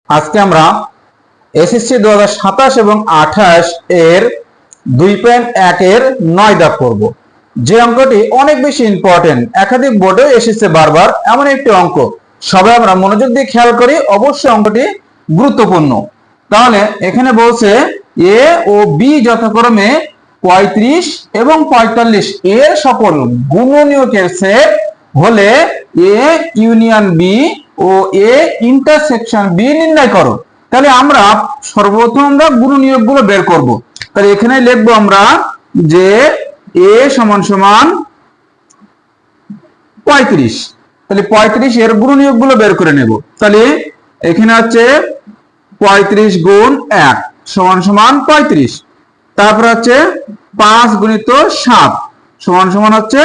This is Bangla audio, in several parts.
আজকে আমরা এসএসসি 2027 এবং 28 এর 2.1 এর 9 দাগ করব। যে অঙ্কটি অনেক বেশি ইম্পর্টেন্ট, একাধিক বোর্ডে এসেছে বারবার, এমন একটি অঙ্ক। সবাই আমরা মনোযোগ দিয়ে খেয়াল করি, অবশ্যই অঙ্কটি গুরুত্বপূর্ণ। তাহলে এখানে বলছে এ ও বি যথাক্রমে 35 এবং 45 এর সকল গুণনীয়কের সেট হলে এ ইউনিয়ন বি ও এ ইন্টারসেকশন বি নির্ণয় করো। তাহলে আমরা সর্বপ্রথম আমরা গুণনীয়কগুলো বের করব। তাহলে এখানে লিখবো আমরা যে এ সমান সমান 35। তাহলে 35 এর গুণনীয়কগুলো বের করে নেব। তাহলে এখানে হচ্ছে 35 গুণ 1 সমান সমান 35। তারপর হচ্ছে 5 গুণিত 7 সমান সমান হচ্ছে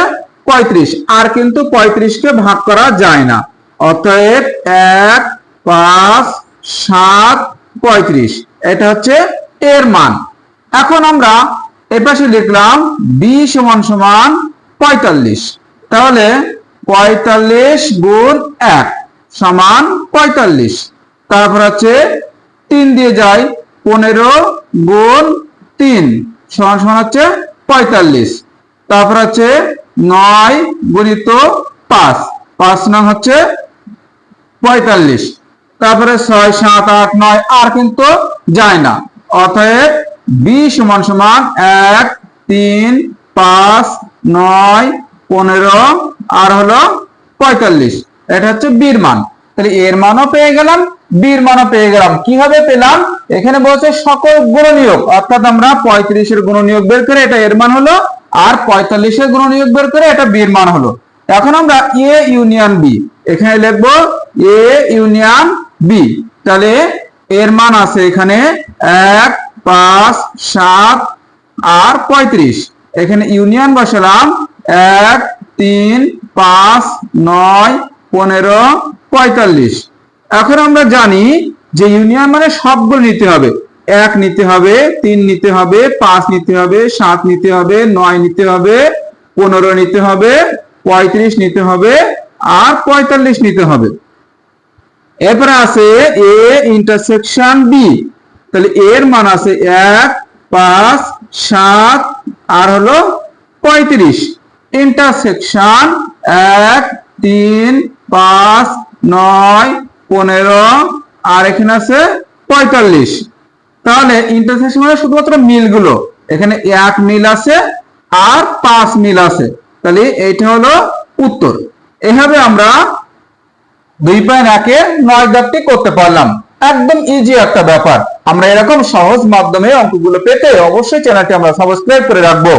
35। আর কিন্তু 35 কে ভাগ করা যায় না, অতএব 1 5 7 35 এটা হচ্ছে এর মান। এখন আমরা এপাশে লিখলাম b সমান সমান 45। তাহলে 45 গুণ 1 সমান 45। তারপর হচ্ছে 3 দিয়ে যায়, 15 গুণ 3 সমান সমান হচ্ছে 45। তারপর হচ্ছে 9 গুণিত 5 5 নং হচ্ছে 45। তারপরে 6 7 8 9 আর কিন্তু যায় না, অতএব b সমান সমান 1 3 5 9 15 আর হলো 45। এটা হচ্ছে b এর মান। তাহলে এর মানও পেয়ে গেলাম, b এর মানও পেয়ে গেলাম। কিভাবে পেলাম? এখানে বলছে সকল গুণনীয়ক, অর্থাৎ আমরা 35 এর গুণনীয়ক বের করে এটা এর মান হলো, আর 45 এর গুণনীয়ক বের করে এটা b এর মান হলো। এখন আমরা a ইউনিয়ন b এখানে লিখবো a ইউনিয়ন b। তাহলে এর মান আছে এখানে 1 5 7 আর 35। এখানে ইউনিয়ন বসালাম 1 3 5 9 15 45। এখন আমরা জানি যে ইউনিয়ন মানে সবগুলো নিতে হবে, 1 নিতে হবে, 3 নিতে হবে, 5 নিতে হবে, 7 নিতে হবে, 9 নিতে হবে, 15 নিতে হবে, 35 নিতে হবে আর 45 নিতে হবে। এরপরে আছে এ ইন্টারসেকশন বি। তাহলে এর মান আছে 1 5 7 আর হলো 35। ইন্টারসেকশন 1 3 5 9 15 আর এখানে আছে 45। তাহলে ইন্টারসেকশন মানে শুধুমাত্র মিলগুলো, এখানে 1 মিল আছে আর 5 মিল আছে। তাহলে এইটা হলো উত্তর। এভাবে আমরা 2.1 এর 9 দাগটি করতে পারলাম। একদম ইজি একটা ব্যাপার। আমরা এরকম সহজ মাধ্যমে অঙ্কগুলো পেতে অবশ্যই চ্যানেলটি আমরা সাবস্ক্রাইব করে রাখবো।